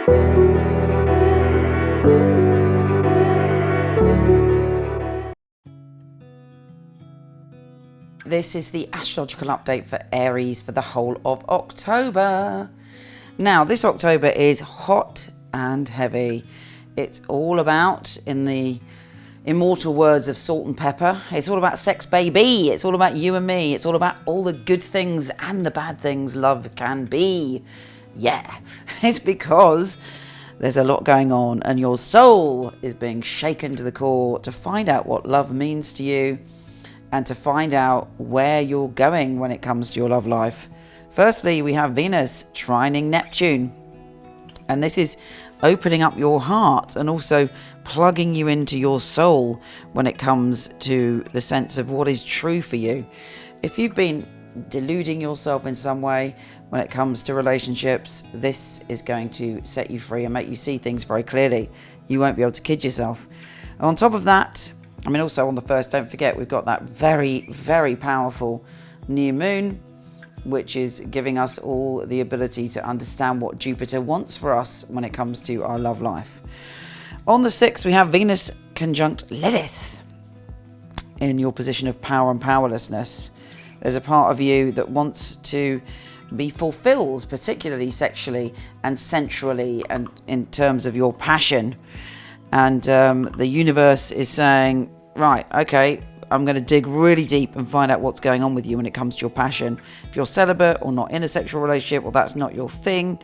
This is the astrological update for Aries for the whole of October. Now, this October is hot and heavy. It's all about, in the immortal words of Salt and Pepper, it's all about sex, baby. It's all about you and me. It's all about all the good things and the bad things love can be. Yeah, it's because there's a lot going on and your soul is being shaken to the core to find out what love means to you and to find out where you're going when it comes to your love life. Firstly, we have Venus trining Neptune. And this is opening up your heart and also plugging you into your soul when it comes to the sense of what is true for you. If you've been deluding yourself in some way when it comes to relationships, this is going to set you free and make you see things very clearly. You won't be able to kid yourself. And on top of that, also on the 1st, don't forget, we've got that very, very powerful new moon, which is giving us all the ability to understand what Jupiter wants for us when it comes to our love life. On the 6th, we have Venus conjunct Lilith in your position of power and powerlessness. There's a part of you that wants to be fulfilled, particularly sexually and sensually, and in terms of your passion. And the universe is saying, right, okay, I'm going to dig really deep and find out what's going on with you when it comes to your passion. If you're celibate or not in a sexual relationship, well, that's not your thing.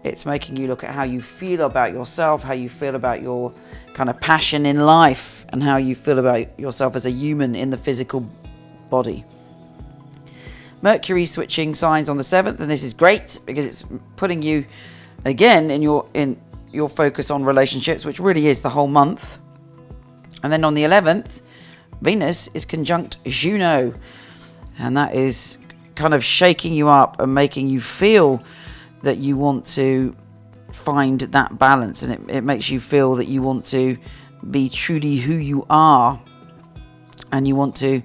It's making you look at how you feel about yourself, how you feel about your kind of passion in life, and how you feel about yourself as a human in the physical body. Mercury switching signs on the 7th, and this is great because it's putting you again in your focus on relationships, which really is the whole month. And then on the 11th, Venus is conjunct Juno, and that is kind of shaking you up and making you feel that you want to find that balance, and it makes you feel that you want to be truly who you are, and you want to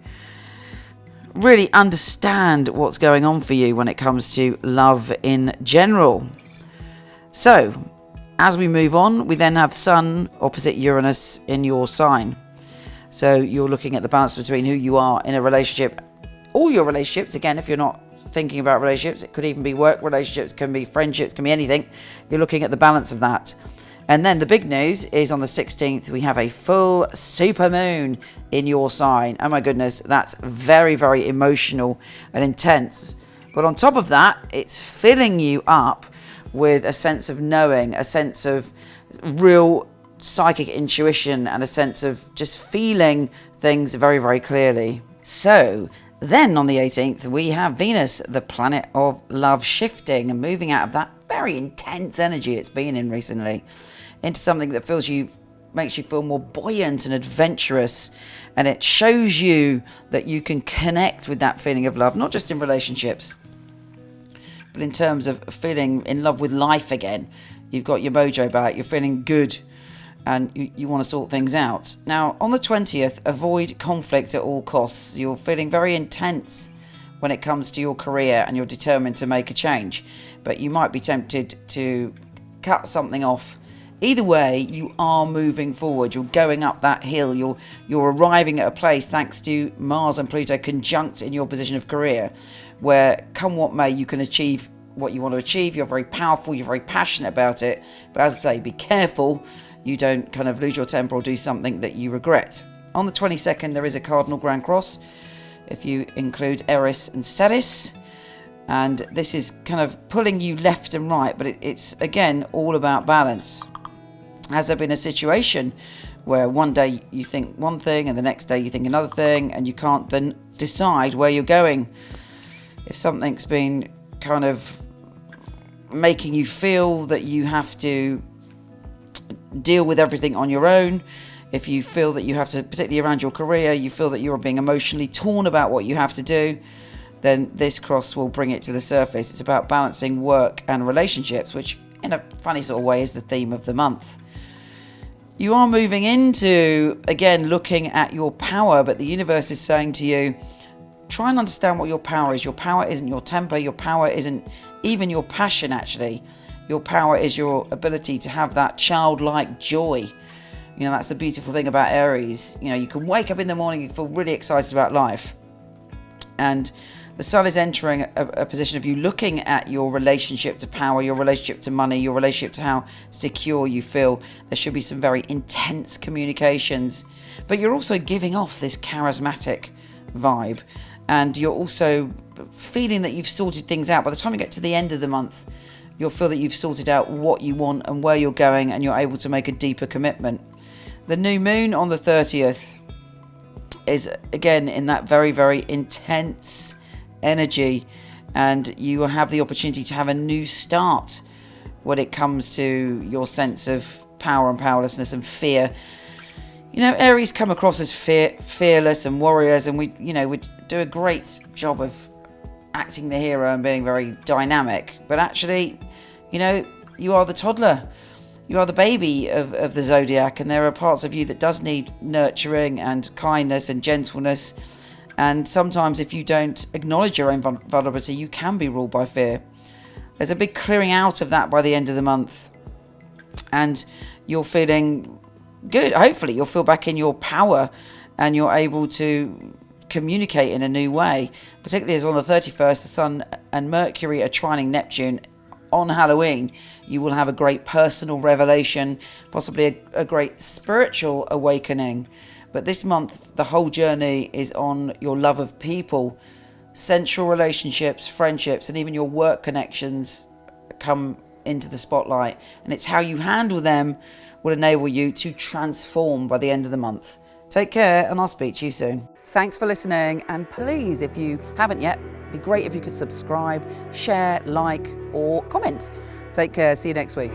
really understand what's going on for you when it comes to love in general. So, as we move on, we then have Sun opposite Uranus in your sign. So you're looking at the balance between who you are in a relationship, all your relationships. Again, if you're not thinking about relationships, it could even be work relationships, can be friendships, can be anything. You're looking at the balance of that. And then the big news is on the 16th, we have a full supermoon in your sign. Oh my goodness, that's very, very emotional and intense. But on top of that, it's filling you up with a sense of knowing, a sense of real psychic intuition, and a sense of just feeling things very, very clearly. So then on the 18th, we have Venus, the planet of love, shifting and moving out of that very intense energy it's been in recently into something that makes you feel more buoyant and adventurous. And it shows you that you can connect with that feeling of love, not just in relationships, but in terms of feeling in love with life again. You've got your mojo back, you're feeling good, and you want to sort things out. Now, on the 20th, avoid conflict at all costs. You're feeling very intense when it comes to your career, and you're determined to make a change. But you might be tempted to cut something off. Either way, you are moving forward. You're going up that hill. You're arriving at a place, thanks to Mars and Pluto conjunct in your position of career, where come what may, you can achieve what you want to achieve. You're very powerful. You're very passionate about it. But as I say, be careful you don't kind of lose your temper or do something that you regret. On the 22nd, there is a Cardinal Grand Cross, if you include Eris and Ceres. And this is kind of pulling you left and right, but it's again all about balance. Has there been a situation where one day you think one thing and the next day you think another thing, and you can't then decide where you're going? If something's been kind of making you feel that you have to deal with everything on your own, if you feel that you have to, particularly around your career, you feel that you're being emotionally torn about what you have to do, then this cross will bring it to the surface. It's about balancing work and relationships, which in a funny sort of way is the theme of the month. You are moving into, again, looking at your power, but the universe is saying to you, try and understand what your power is. Your power isn't your temper. Your power isn't even your passion, actually. Your power is your ability to have that childlike joy. You know, that's the beautiful thing about Aries. You know, you can wake up in the morning and feel really excited about life. And the sun is entering a position of you looking at your relationship to power, your relationship to money, your relationship to how secure you feel. There should be some very intense communications, but you're also giving off this charismatic vibe, and you're also feeling that you've sorted things out. By the time you get to the end of the month, you'll feel that you've sorted out what you want and where you're going, and you're able to make a deeper commitment. The new moon on the 30th is again in that very, very intense energy, and you will have the opportunity to have a new start when it comes to your sense of power and powerlessness and fear. You know, Aries come across as fearless and warriors, and we do a great job of acting the hero and being very dynamic. But actually, you know, you are the toddler. You are the baby of the zodiac, and there are parts of you that does need nurturing and kindness and gentleness. And sometimes if you don't acknowledge your own vulnerability, you can be ruled by fear. There's a big clearing out of that by the end of the month. And you're feeling good. Hopefully you'll feel back in your power and you're able to communicate in a new way. Particularly as on the 31st, the Sun and Mercury are trining Neptune. On Halloween, you will have a great personal revelation, possibly a great spiritual awakening. But this month, the whole journey is on your love of people, sensual relationships, friendships, and even your work connections come into the spotlight. And it's how you handle them will enable you to transform by the end of the month. Take care, and I'll speak to you soon. Thanks for listening. And please, if you haven't yet, it'd be great if you could subscribe, share, like, or comment. Take care. See you next week.